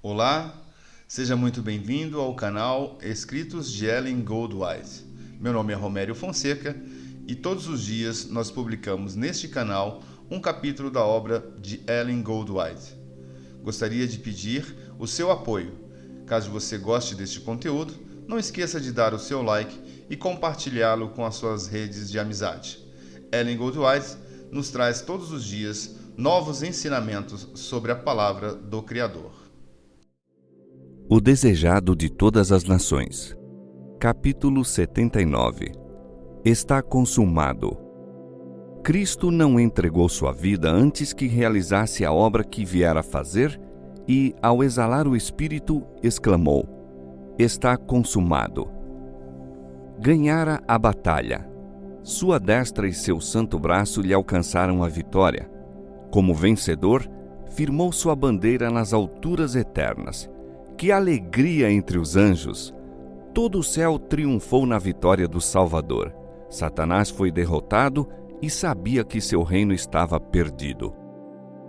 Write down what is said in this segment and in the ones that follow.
Olá, seja muito bem-vindo ao canal Escritos de Ellen Goldwise. Meu nome é Romério Fonseca e todos os dias nós publicamos neste canal um capítulo da obra de Ellen Goldwise. Gostaria de pedir o seu apoio. Caso você goste deste conteúdo, não esqueça de dar o seu like e compartilhá-lo com as suas redes de amizade. Ellen Goldwise nos traz todos os dias novos ensinamentos sobre a palavra do Criador. O desejado de todas as nações. Capítulo 79. Está consumado. Cristo não entregou sua vida antes que realizasse a obra que viera fazer e, ao exalar o Espírito, exclamou: Está consumado. Ganhara a batalha. Sua destra e seu santo braço lhe alcançaram a vitória. Como vencedor, firmou sua bandeira nas alturas eternas. Que alegria entre os anjos! Todo o céu triunfou na vitória do Salvador. Satanás foi derrotado e sabia que seu reino estava perdido.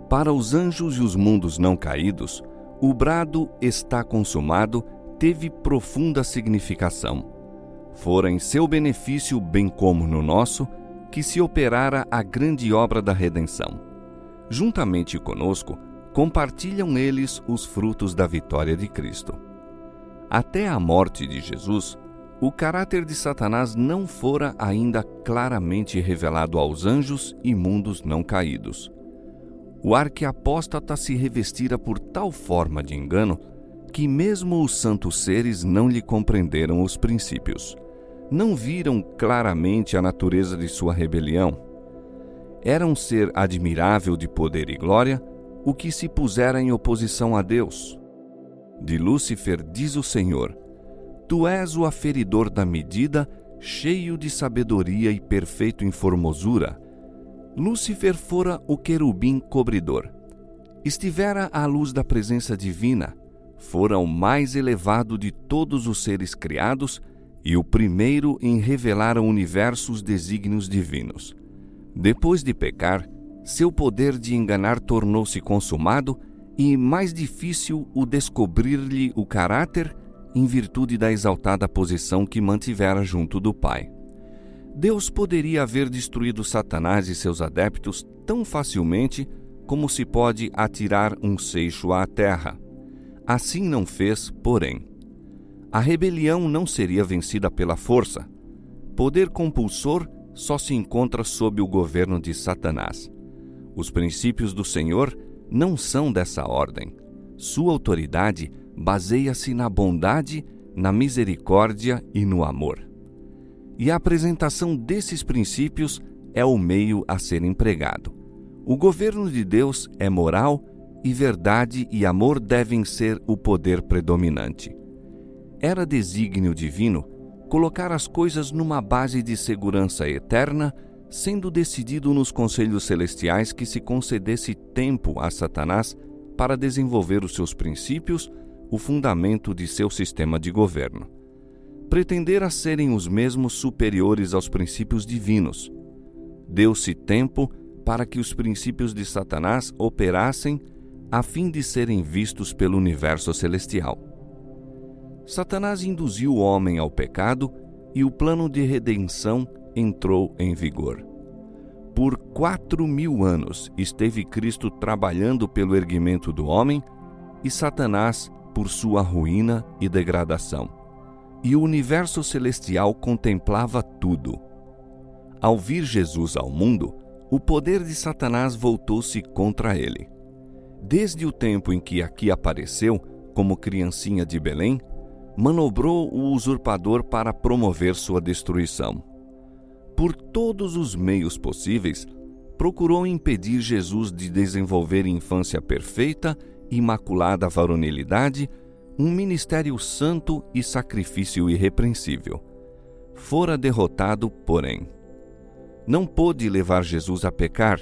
Para os anjos e os mundos não caídos, o brado "está consumado" teve profunda significação. Fora em seu benefício, bem como no nosso, que se operara a grande obra da redenção. Juntamente conosco, compartilham eles os frutos da vitória de Cristo. Até a morte de Jesus, o caráter de Satanás não fora ainda claramente revelado aos anjos e mundos não caídos. O arquiapóstata se revestira por tal forma de engano que mesmo os santos seres não lhe compreenderam os princípios. Não viram claramente a natureza de sua rebelião. Era um ser admirável de poder e glória, o que se pusera em oposição a Deus. De Lúcifer diz o Senhor: Tu és o aferidor da medida, cheio de sabedoria e perfeito em formosura. Lúcifer fora o querubim cobridor. Estivera à luz da presença divina, fora o mais elevado de todos os seres criados e o primeiro em revelar ao universo os desígnios divinos. Depois de pecar, seu poder de enganar tornou-se consumado e mais difícil o descobrir-lhe o caráter em virtude da exaltada posição que mantivera junto do Pai. Deus poderia haver destruído Satanás e seus adeptos tão facilmente como se pode atirar um seixo à terra. Assim não fez, porém. A rebelião não seria vencida pela força. Poder compulsor só se encontra sob o governo de Satanás. Os princípios do Senhor não são dessa ordem. Sua autoridade baseia-se na bondade, na misericórdia e no amor. E a apresentação desses princípios é o meio a ser empregado. O governo de Deus é moral e verdade e amor devem ser o poder predominante. Era desígnio divino colocar as coisas numa base de segurança eterna, sendo decidido nos conselhos celestiais que se concedesse tempo a Satanás para desenvolver os seus princípios, o fundamento de seu sistema de governo. Pretendera serem os mesmos superiores aos princípios divinos. Deu-se tempo para que os princípios de Satanás operassem a fim de serem vistos pelo universo celestial. Satanás induziu o homem ao pecado e o plano de redenção entrou em vigor. Por 4.000 anos esteve Cristo trabalhando pelo erguimento do homem e Satanás por sua ruína e degradação. E o universo celestial contemplava tudo. Ao vir Jesus ao mundo, o poder de Satanás voltou-se contra ele. Desde o tempo em que aqui apareceu, como criancinha de Belém, manobrou o usurpador para promover sua destruição. Por todos os meios possíveis, procurou impedir Jesus de desenvolver infância perfeita, imaculada varonilidade, um ministério santo e sacrifício irrepreensível. Fora derrotado, porém. Não pôde levar Jesus a pecar,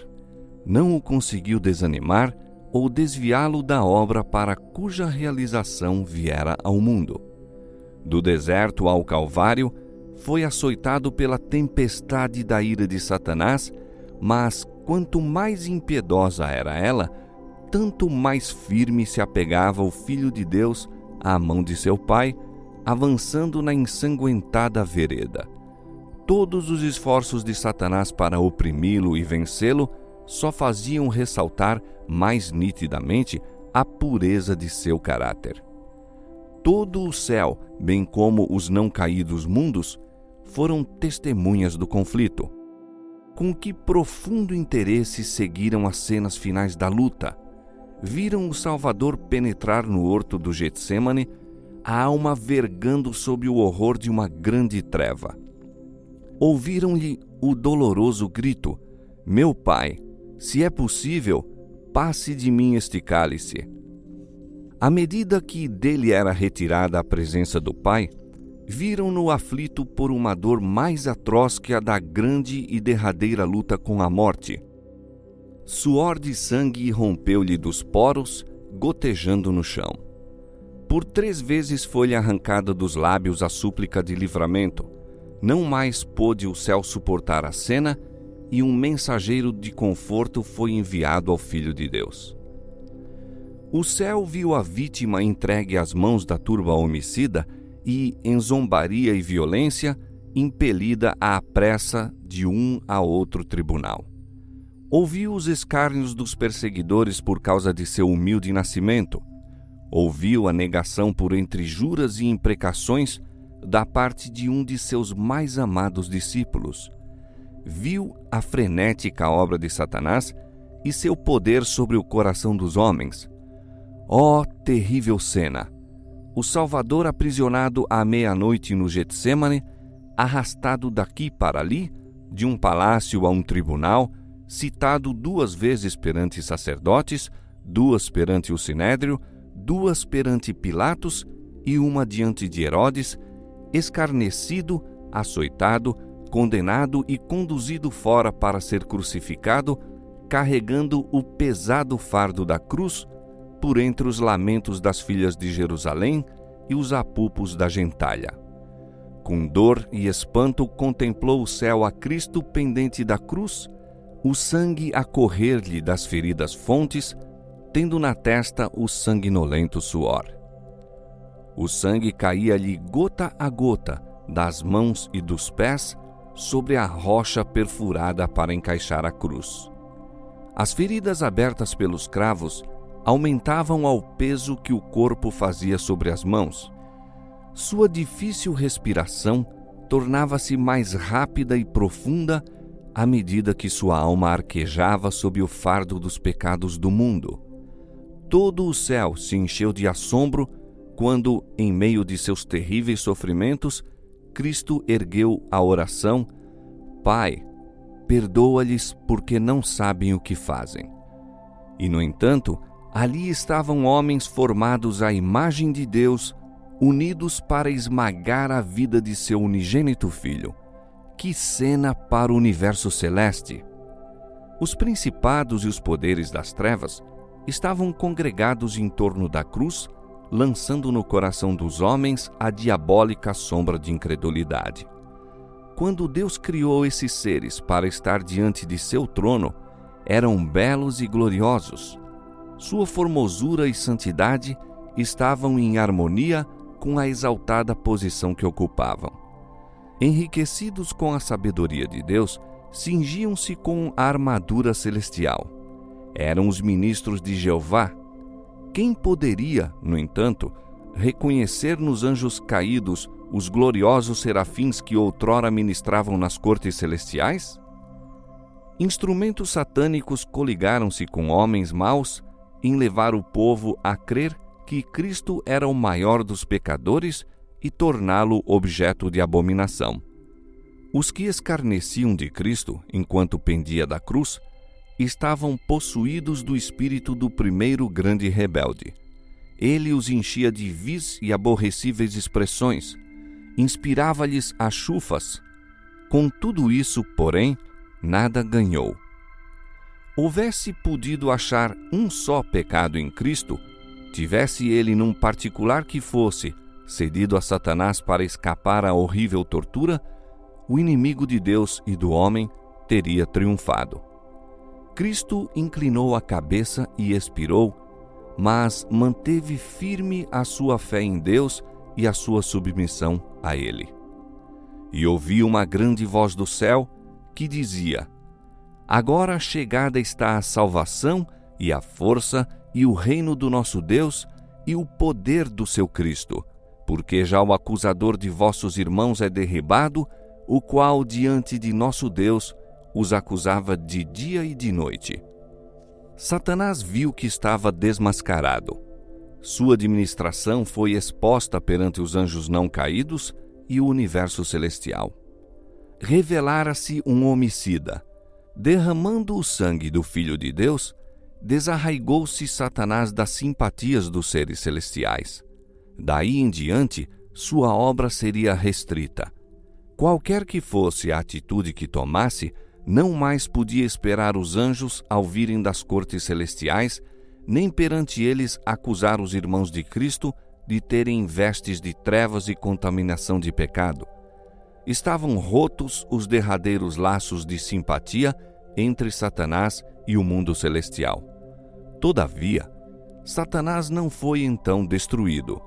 não o conseguiu desanimar ou desviá-lo da obra para cuja realização viera ao mundo. Do deserto ao Calvário, foi açoitado pela tempestade da ira de Satanás, mas quanto mais impiedosa era ela, tanto mais firme se apegava o Filho de Deus à mão de seu Pai, avançando na ensanguentada vereda. Todos os esforços de Satanás para oprimi-lo e vencê-lo só faziam ressaltar mais nitidamente a pureza de seu caráter. Todo o céu, bem como os não caídos mundos, foram testemunhas do conflito. Com que profundo interesse seguiram as cenas finais da luta. Viram o Salvador penetrar no horto do Getsêmane, a alma vergando sob o horror de uma grande treva. Ouviram-lhe o doloroso grito: Meu Pai, se é possível, passe de mim este cálice. À medida que dele era retirada a presença do Pai, viram-no aflito por uma dor mais atroz que a da grande e derradeira luta com a morte. Suor de sangue rompeu-lhe dos poros, gotejando no chão. Por 3 vezes foi-lhe arrancada dos lábios a súplica de livramento. Não mais pôde o céu suportar a cena, e um mensageiro de conforto foi enviado ao Filho de Deus. O céu viu a vítima entregue às mãos da turba homicida e, em zombaria e violência, impelida à pressa de um a outro tribunal. Ouviu os escárnios dos perseguidores por causa de seu humilde nascimento. Ouviu a negação por entre juras e imprecações da parte de um de seus mais amados discípulos. Viu a frenética obra de Satanás e seu poder sobre o coração dos homens. Ó terrível cena! O Salvador aprisionado à meia-noite no Getsêmane, arrastado daqui para ali, de um palácio a um tribunal, citado 2 vezes perante sacerdotes, 2 perante o Sinédrio, 2 perante Pilatos e 1 diante de Herodes, escarnecido, açoitado, condenado e conduzido fora para ser crucificado, carregando o pesado fardo da cruz por entre os lamentos das filhas de Jerusalém e os apupos da gentalha. Com dor e espanto contemplou o céu a Cristo pendente da cruz, o sangue a correr-lhe das feridas fontes, tendo na testa o sanguinolento suor. O sangue caía-lhe gota a gota das mãos e dos pés sobre a rocha perfurada para encaixar a cruz. As feridas abertas pelos cravos aumentavam ao peso que o corpo fazia sobre as mãos. Sua difícil respiração tornava-se mais rápida e profunda à medida que sua alma arquejava sob o fardo dos pecados do mundo. Todo o céu se encheu de assombro quando, em meio de seus terríveis sofrimentos, Cristo ergueu a oração: Pai, perdoa-lhes porque não sabem o que fazem. E, no entanto, ali estavam homens formados à imagem de Deus, unidos para esmagar a vida de seu unigênito Filho. Que cena para o universo celeste! Os principados e os poderes das trevas estavam congregados em torno da cruz, lançando no coração dos homens a diabólica sombra de incredulidade. Quando Deus criou esses seres para estar diante de seu trono, eram belos e gloriosos. Sua formosura e santidade estavam em harmonia com a exaltada posição que ocupavam. Enriquecidos com a sabedoria de Deus, cingiam-se com a armadura celestial. Eram os ministros de Jeová. Quem poderia, no entanto, reconhecer nos anjos caídos os gloriosos serafins que outrora ministravam nas cortes celestiais? Instrumentos satânicos coligaram-se com homens maus em levar o povo a crer que Cristo era o maior dos pecadores e torná-lo objeto de abominação. Os que escarneciam de Cristo enquanto pendia da cruz estavam possuídos do espírito do primeiro grande rebelde. Ele os enchia de vis e aborrecíveis expressões, inspirava-lhes achufas. Com tudo isso, porém, nada ganhou. Houvesse podido achar um só pecado em Cristo, tivesse ele num particular que fosse cedido a Satanás para escapar à horrível tortura, o inimigo de Deus e do homem teria triunfado. Cristo inclinou a cabeça e expirou, mas manteve firme a sua fé em Deus e a sua submissão a Ele. E ouvi uma grande voz do céu que dizia: Agora chegada está a salvação e a força e o reino do nosso Deus e o poder do seu Cristo, porque já o acusador de vossos irmãos é derribado, o qual diante de nosso Deus os acusava de dia e de noite. Satanás viu que estava desmascarado. Sua administração foi exposta perante os anjos não caídos e o universo celestial. Revelara-se um homicida. Derramando o sangue do Filho de Deus, desarraigou-se Satanás das simpatias dos seres celestiais. Daí em diante, sua obra seria restrita. Qualquer que fosse a atitude que tomasse, não mais podia esperar os anjos ao virem das cortes celestiais, nem perante eles acusar os irmãos de Cristo de terem vestes de trevas e contaminação de pecado. Estavam rotos os derradeiros laços de simpatia entre Satanás e o mundo celestial. Todavia, Satanás não foi então destruído.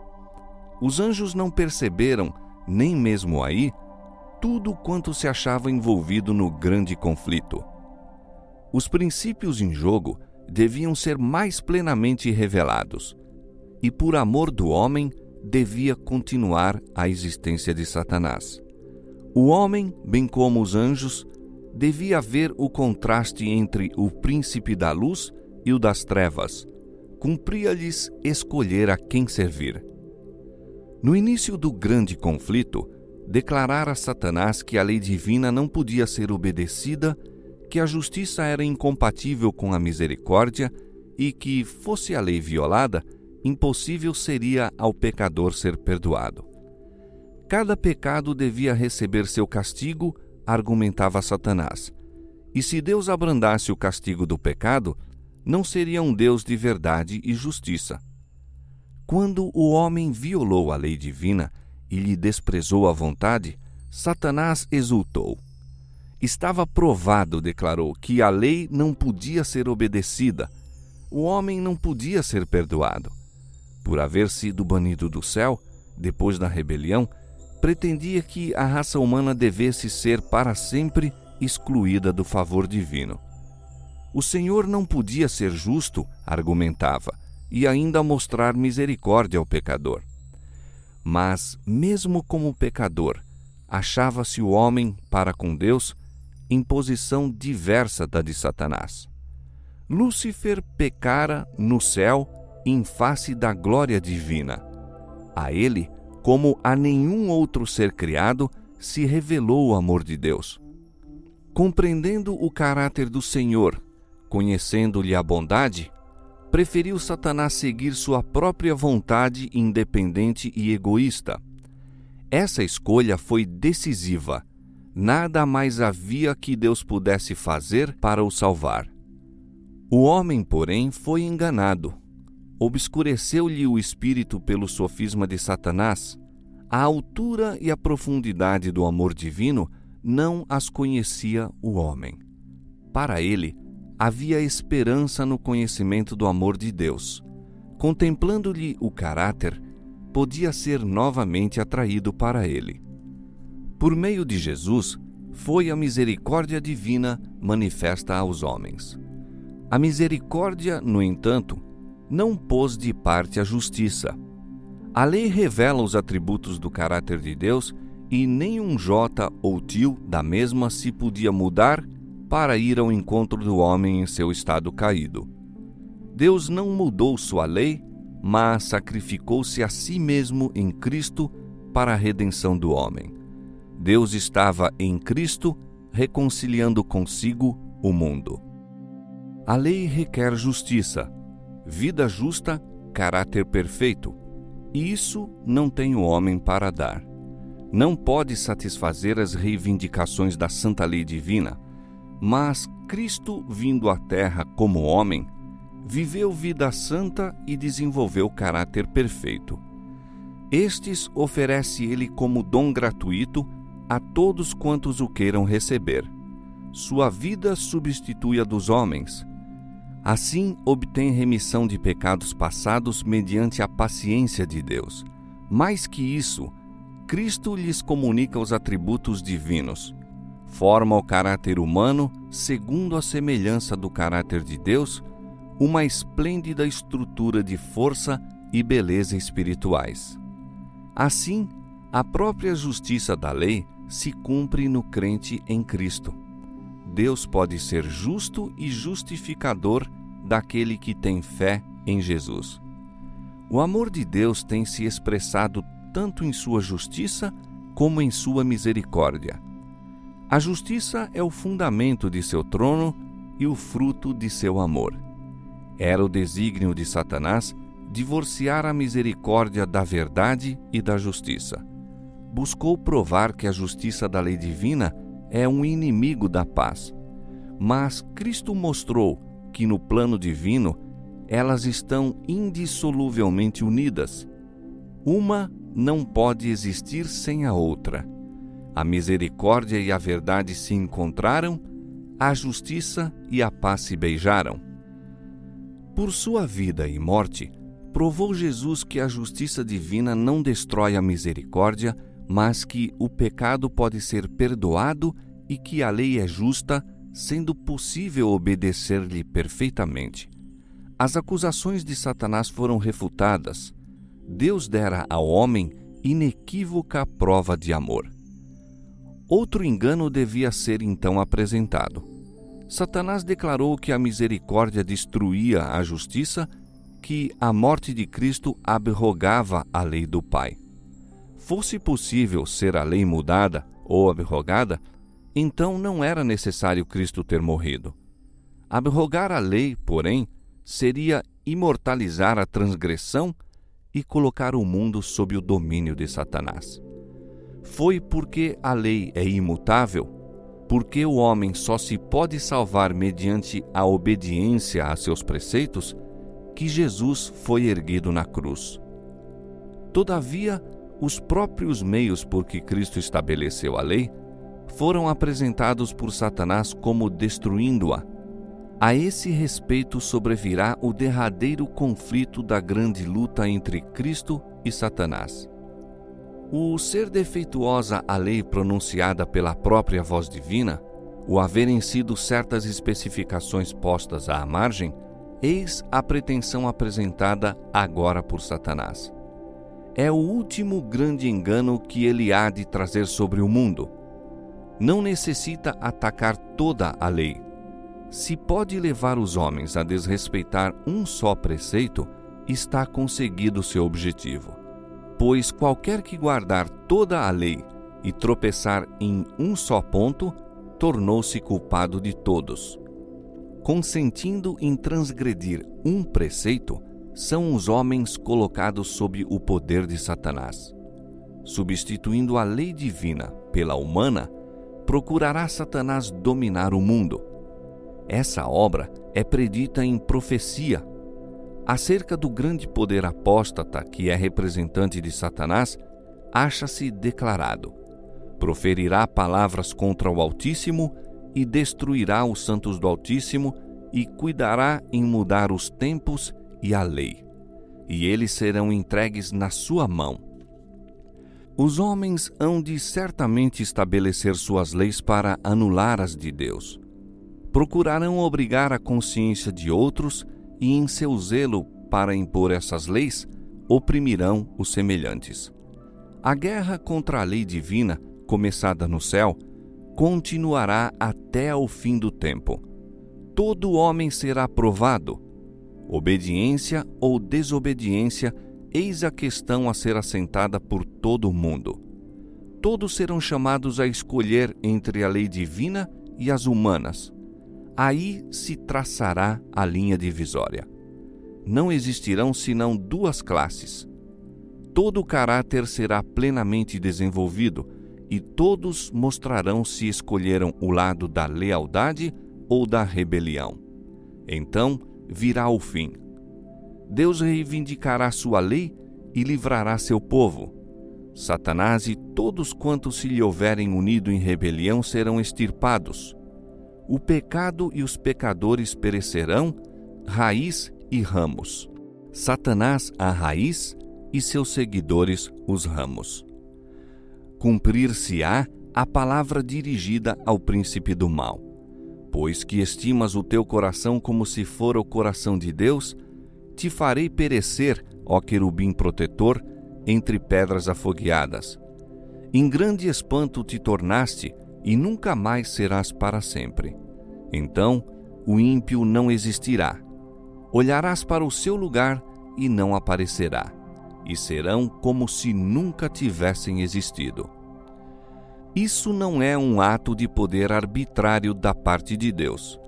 Os anjos não perceberam, nem mesmo aí, tudo quanto se achava envolvido no grande conflito. Os princípios em jogo deviam ser mais plenamente revelados, e por amor do homem devia continuar a existência de Satanás. O homem, bem como os anjos, devia ver o contraste entre o príncipe da luz e o das trevas. Cumpria-lhes escolher a quem servir. No início do grande conflito, declarara Satanás que a lei divina não podia ser obedecida, que a justiça era incompatível com a misericórdia e que, fosse a lei violada, impossível seria ao pecador ser perdoado. Cada pecado devia receber seu castigo, argumentava Satanás. E se Deus abrandasse o castigo do pecado, não seria um Deus de verdade e justiça. Quando o homem violou a lei divina e lhe desprezou a vontade, Satanás exultou. Estava provado, declarou, que a lei não podia ser obedecida. O homem não podia ser perdoado. Por haver sido banido do céu, depois da rebelião, pretendia que a raça humana devesse ser para sempre excluída do favor divino. O Senhor não podia ser justo, argumentava, e ainda mostrar misericórdia ao pecador. Mas, mesmo como pecador, achava-se o homem, para com Deus, em posição diversa da de Satanás. Lúcifer pecara no céu em face da glória divina. A ele, como a nenhum outro ser criado, se revelou o amor de Deus. Compreendendo o caráter do Senhor, conhecendo-lhe a bondade, preferiu Satanás seguir sua própria vontade independente e egoísta. Essa escolha foi decisiva. Nada mais havia que Deus pudesse fazer para o salvar. O homem, porém, foi enganado. Obscureceu-lhe o espírito pelo sofisma de Satanás. A altura e a profundidade do amor divino não as conhecia o homem. Para ele, havia esperança no conhecimento do amor de Deus. Contemplando-lhe o caráter, podia ser novamente atraído para ele. Por meio de Jesus, foi a misericórdia divina manifesta aos homens. A misericórdia, no entanto, não pôs de parte a justiça. A lei revela os atributos do caráter de Deus e nem um jota ou tio da mesma se podia mudar para ir ao encontro do homem em seu estado caído. Deus não mudou sua lei, mas sacrificou-se a si mesmo em Cristo para a redenção do homem. Deus estava em Cristo reconciliando consigo o mundo. A lei requer justiça, vida justa, caráter perfeito, e isso não tem o homem para dar. Não pode satisfazer as reivindicações da santa lei divina, mas Cristo, vindo à terra como homem, viveu vida santa e desenvolveu caráter perfeito. Estes oferece ele como dom gratuito a todos quantos o queiram receber. sua vida substitui a dos homens. Assim, obtém remissão de pecados passados mediante a paciência de Deus. Mais que isso, Cristo lhes comunica os atributos divinos. Forma o caráter humano segundo a semelhança do caráter de Deus, uma esplêndida estrutura de força e beleza espirituais. Assim, a própria justiça da lei se cumpre no crente em Cristo. Deus pode ser justo e justificador daquele que tem fé em Jesus. O amor de Deus tem se expressado tanto em sua justiça como em sua misericórdia. A justiça é o fundamento de seu trono e o fruto de seu amor. Era o desígnio de Satanás divorciar a misericórdia da verdade e da justiça. Buscou provar que a justiça da lei divina é um inimigo da paz. Mas Cristo mostrou que no plano divino elas estão indissoluvelmente unidas. Uma não pode existir sem a outra. A misericórdia e a verdade se encontraram, a justiça e a paz se beijaram. Por sua vida e morte, provou Jesus que a justiça divina não destrói a misericórdia, mas que o pecado pode ser perdoado e que a lei é justa, sendo possível obedecer-lhe perfeitamente. As acusações de Satanás foram refutadas. Deus dera ao homem inequívoca prova de amor. Outro engano devia ser então apresentado. Satanás declarou que a misericórdia destruía a justiça, que a morte de Cristo abrogava a lei do Pai. Fosse possível ser a lei mudada ou abrogada, então não era necessário Cristo ter morrido. Abrogar a lei, porém, seria imortalizar a transgressão e colocar o mundo sob o domínio de Satanás. Foi porque a lei é imutável, porque o homem só se pode salvar mediante a obediência a seus preceitos, que Jesus foi erguido na cruz. Todavia, os próprios meios por que Cristo estabeleceu a lei foram apresentados por Satanás como destruindo-a. A esse respeito sobrevirá o derradeiro conflito da grande luta entre Cristo e Satanás. O ser defeituosa a lei pronunciada pela própria voz divina, o haverem sido certas especificações postas à margem, eis a pretensão apresentada agora por Satanás. É o último grande engano que ele há de trazer sobre o mundo. Não necessita atacar toda a lei. Se pode levar os homens a desrespeitar um só preceito, está conseguido seu objetivo. Pois qualquer que guardar toda a lei e tropeçar em um só ponto, tornou-se culpado de todos. Consentindo em transgredir um preceito, são os homens colocados sob o poder de Satanás. Substituindo a lei divina pela humana, procurará Satanás dominar o mundo. Essa obra é predita em profecia. Acerca do grande poder apóstata que é representante de Satanás, acha-se declarado: proferirá palavras contra o Altíssimo e destruirá os santos do Altíssimo e cuidará em mudar os tempos e a lei, e eles serão entregues na sua mão. Os homens hão de certamente estabelecer suas leis para anular as de Deus. Procurarão obrigar a consciência de outros e, em seu zelo para impor essas leis, oprimirão os semelhantes. A guerra contra a lei divina, começada no céu, continuará até ao fim do tempo. Todo homem será provado. Obediência ou desobediência, eis a questão a ser assentada por todo o mundo. Todos serão chamados a escolher entre a lei divina e as humanas. Aí se traçará a linha divisória. Não existirão senão duas classes. Todo o caráter será plenamente desenvolvido e todos mostrarão se escolheram o lado da lealdade ou da rebelião. Então virá o fim. Deus reivindicará sua lei e livrará seu povo. Satanás e todos quantos se lhe houverem unido em rebelião serão extirpados. O pecado e os pecadores perecerão, raiz e ramos. Satanás a raiz e seus seguidores os ramos. Cumprir-se-á a palavra dirigida ao príncipe do mal. Pois que estimas o teu coração como se fora o coração de Deus, te farei perecer, ó querubim protetor, entre pedras afogueadas. Em grande espanto te tornaste, e nunca mais serás para sempre. Então o ímpio não existirá. Olharás para o seu lugar e não aparecerá, e serão como se nunca tivessem existido. Isso não é um ato de poder arbitrário da parte de Deus.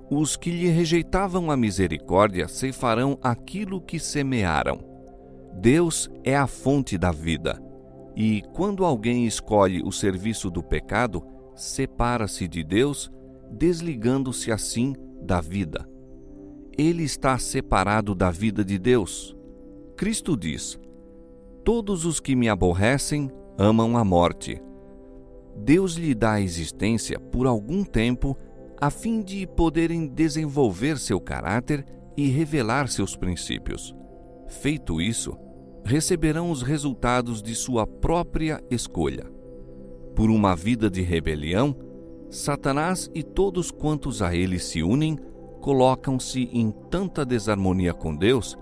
Os que lhe rejeitavam a misericórdia ceifarão aquilo que semearam. Deus é a fonte da vida, e quando alguém escolhe o serviço do pecado, separa-se de Deus, desligando-se assim da vida. Ele está separado da vida de Deus. Cristo diz: todos os que me aborrecem amam a morte. Deus lhe dá a existência por algum tempo a fim de poderem desenvolver seu caráter e revelar seus princípios. Feito isso, receberão os resultados de sua própria escolha. Por uma vida de rebelião, Satanás e todos quantos a ele se unem colocam-se em tanta desarmonia com Deus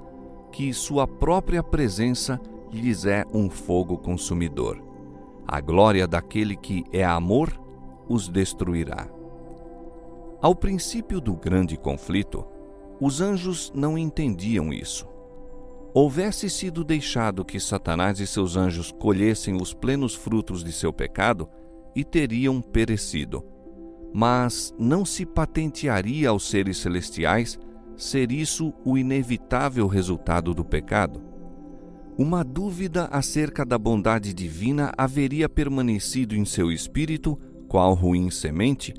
que sua própria presença lhes é um fogo consumidor. A glória daquele que é amor os destruirá. Ao princípio do grande conflito, os anjos não entendiam isso. Houvesse sido deixado que Satanás e seus anjos colhessem os plenos frutos de seu pecado, e teriam perecido. Mas não se patentearia aos seres celestiais ser isso o inevitável resultado do pecado. Uma dúvida acerca da bondade divina haveria permanecido em seu espírito, qual ruim semente,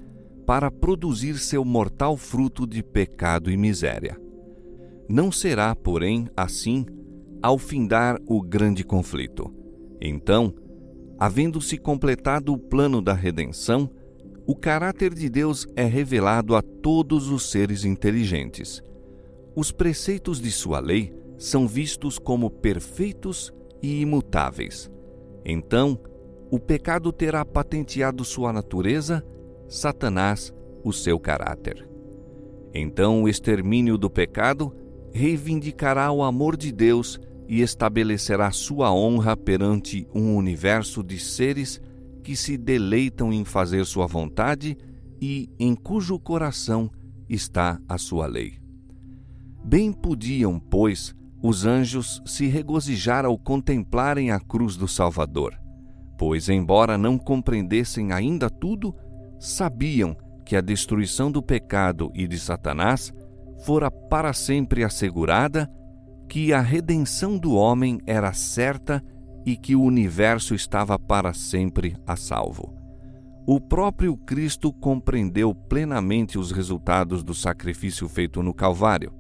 para produzir seu mortal fruto de pecado e miséria. Não será, porém, assim, ao findar o grande conflito. Então, havendo-se completado o plano da redenção, o caráter de Deus é revelado a todos os seres inteligentes. Os preceitos de sua lei são vistos como perfeitos e imutáveis. Então, o pecado terá patenteado sua natureza, Satanás o seu caráter. Então o extermínio do pecado reivindicará o amor de Deus e estabelecerá sua honra perante um universo de seres que se deleitam em fazer sua vontade e em cujo coração está a sua lei. Bem podiam, pois, os anjos se regozijar ao contemplarem a cruz do Salvador, pois, embora não compreendessem ainda tudo, sabiam que a destruição do pecado e de Satanás fora para sempre assegurada, que a redenção do homem era certa e que o universo estava para sempre a salvo. O próprio Cristo compreendeu plenamente os resultados do sacrifício feito no Calvário.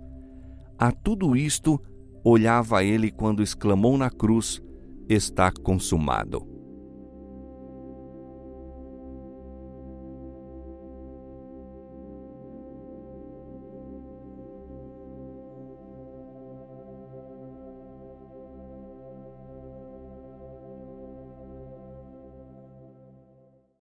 A tudo isto olhava ele quando exclamou na cruz: "Está consumado".